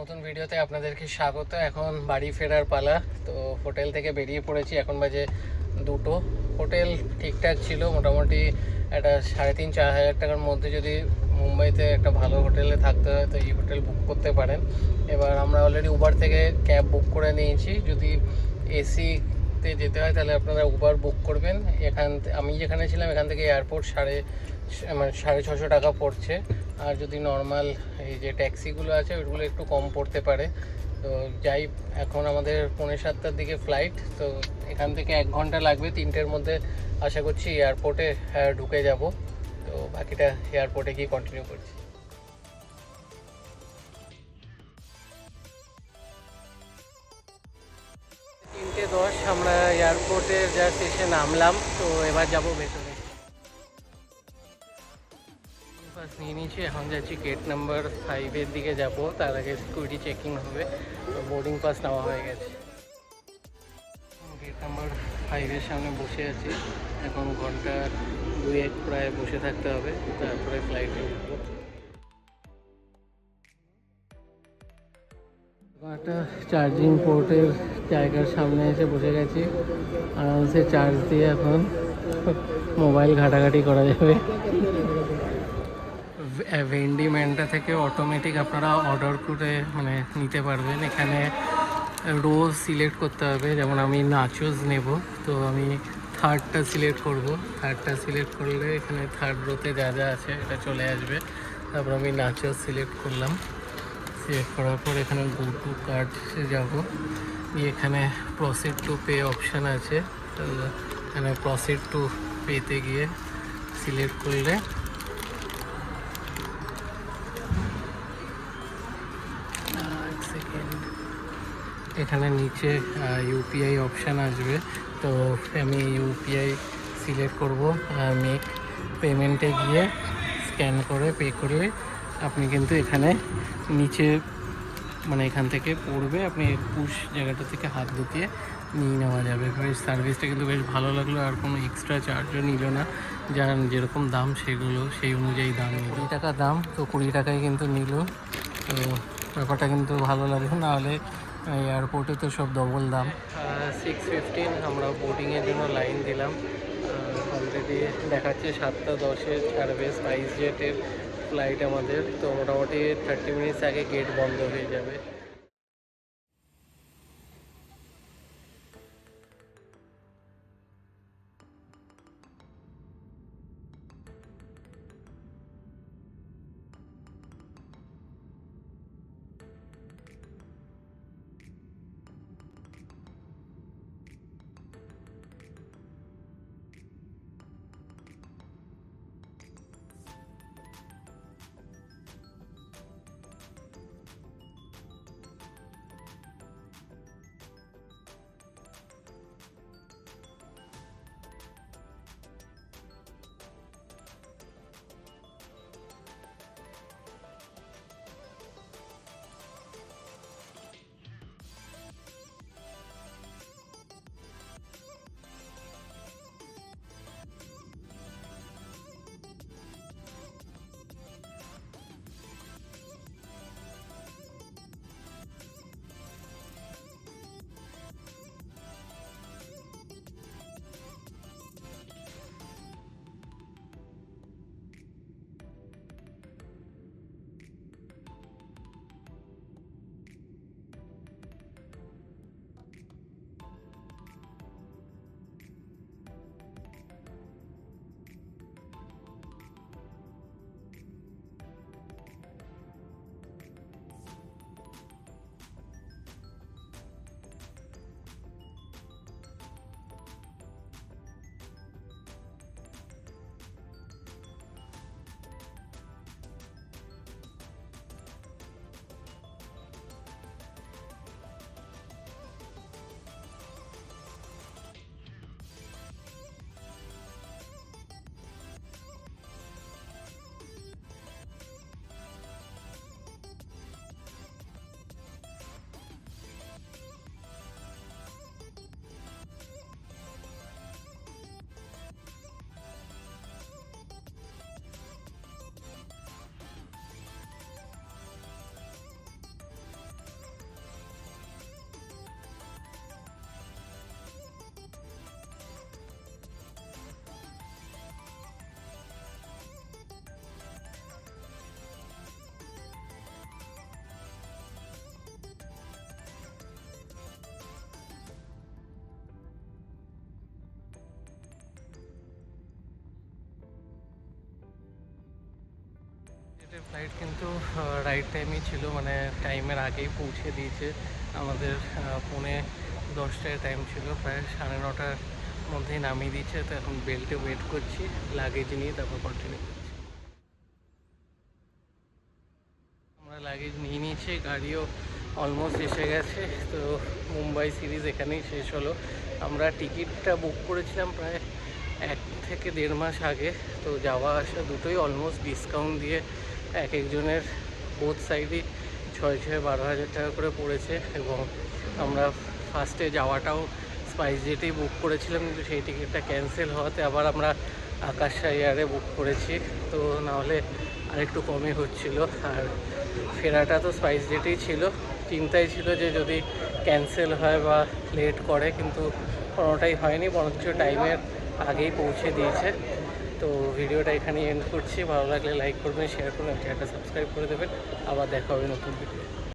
নতুন ভিডিওতে আপনাদেরকে স্বাগত। এখন বাড়ি ফেরার পালা। তো হোটেল থেকে বেরিয়ে পড়েছি, এখন বাজে 2টো। হোটেল ঠিকঠাক ছিল মোটামুটি। একটা 3,500-4,000 টাকার মধ্যে যদি মুম্বাইতে একটা ভালো হোটেলে থাকতে হয় তো এই হোটেল বুক করতে পারেন। এবার আমরা অলরেডি উবার থেকে ক্যাব বুক করে নিয়েছি। যদি এসিতে যেতে হয় তাহলে আপনারা উবার বুক করবেন। আমি যেখানে ছিলাম এখান থেকে এয়ারপোর্ট 650 টাকা পড়ছে। আর যদি নর্মাল এই যে ট্যাক্সিগুলো আছে ওইগুলো একটু কম পড়তে পারে। তো যাই, এখন আমাদের 6:45টার দিকে ফ্লাইট। তো এখান থেকে 1 ঘন্টা লাগবে। 3টের মধ্যে আশা করছি এয়ারপোর্টে ঢুকে যাব। তো বাকিটা এয়ারপোর্টে গিয়ে কন্টিনিউ করছি। 3:10 আমরা এয়ারপোর্টের জাস্ট এসে নামলাম। তো এবার যাব ভেতরে। পাস নিয়ে নিয়েছি, এখন যাচ্ছি গেট নাম্বার 5-এর দিকে যাব। তার আগে সিকিউরিটি চেকিং হবে। তো বোর্ডিং পাস নেওয়া হয়ে গেছে। গেট নাম্বার 5-এর সামনে বসে আছি। এখন ঘন্টা 2-1 প্রায় বসে থাকতে হবে, তারপরে ফ্লাইটে উঠবো। একটা চার্জিং পোর্টের জায়গার সামনে এসে বসে গেছি। আরামসে চার্জ দিয়ে এখন মোবাইল ঘাটাঘাটি করা যাবে। ভেন্ডি ম্যানটা থেকে অটোমেটিক আপনারা অর্ডার করে নিতে পারবেন। এখানে রোজ সিলেক্ট করতে হবে, যেমন আমি নাচোস নেব, তো আমি থার্ডটা সিলেক্ট করব। থার্ডটা সিলেক্ট করলে এখানে থার্ড রোতে যা যা আছে এটা চলে আসবে। তারপর আমি নাচোস সিলেক্ট করলাম। সিলেক্ট করার পর এখানে গো টু কার্টসে যাব। এখানে প্রসিড টু পে অপশান আছে। তো এখানে প্রসিড টু পেতে গিয়ে সিলেক্ট করলে এখানে নিচে ইউপিআই অপশান আসবে। তো আমি ইউপিআই সিলেক্ট করব। মেক পেমেন্টে গিয়ে স্ক্যান করে পে করলে আপনি কিন্তু এখানে নিচে এখান থেকে পড়বে, আপনি পুশ জায়গাটা থেকে হাত ঢুকিয়ে নিয়ে নেওয়া যাবে। বেশ সার্ভিসটা কিন্তু বেশ ভালো লাগলো। আর কোনো এক্সট্রা চার্জও নিল না, যার যেরকম দাম সেগুলো সেই অনুযায়ী দাম নিল। 20 টাকা দাম, তো 20 টাকায় কিন্তু নিল। তো ব্যাপারটা কিন্তু ভালো লাগলো, নাহলে এয়ারপোর্টে তো সব ডবল দাম। 6:15 আমরা বোর্ডিংয়ের জন্য লাইন দিলাম। অলরেডি দেখাচ্ছে 7:10-এ ছাড়বে স্পাইস জেটের ফ্লাইট আমাদের। তো মোটামুটি 30 মিনিটস আগে গেট বন্ধ হয়ে যাবে। ফ্লাইট কিন্তু রাইট টাইমই ছিল, মানে টাইমের আগেই পৌঁছে দিয়েছে আমাদের। 9:45 টাইম ছিল, প্রায় 9:30টার মধ্যেই নামিয়ে দিয়েছে। তো এখন বেল্টে ওয়েট করছি, লাগেজ নিয়ে তারপর কন্টিনিউ করছি। আমরা লাগেজ নিয়ে নিয়েছি, গাড়িও অলমোস্ট এসে গেছে। তো মুম্বাই সিরিজ এখানেই শেষ হলো। আমরা টিকিটটা বুক করেছিলাম প্রায় 1 থেকে 1.5 মাস আগে। তো যাওয়া আসা দুটোই অলমোস্ট ডিসকাউন্ট দিয়ে এক একজনের বোথ সাইডই 6-12 হাজার টাকা করে পড়েছে। এবং আমরা ফার্স্টে যাওয়াটাও স্পাইস জেটেই বুক করেছিলাম, কিন্তু সেই টিকিটটা ক্যান্সেল হওয়াতে আবার আমরা আকাশ এয়ারে বুক করেছি। তো নাহলে আরেকটু কমে হচ্ছিল। আর ফেরাটা তো স্পাইস জেটেই ছিল, চিন্তাই ছিল যে যদি ক্যান্সেল হয় বা লেট করে, কিন্তু কোনোটাই হয়নি, বরঞ্চ টাইমের আগেই পৌঁছে দিয়েছে। তো ভিডিওটা এখানেই এন্ড করছি। ভালো লাগলে লাইক করবেন, শেয়ার করবেন, চ্যানেলটা সাবস্ক্রাইব করে দেবেন। আবার দেখা হবে নতুন ভিডিও।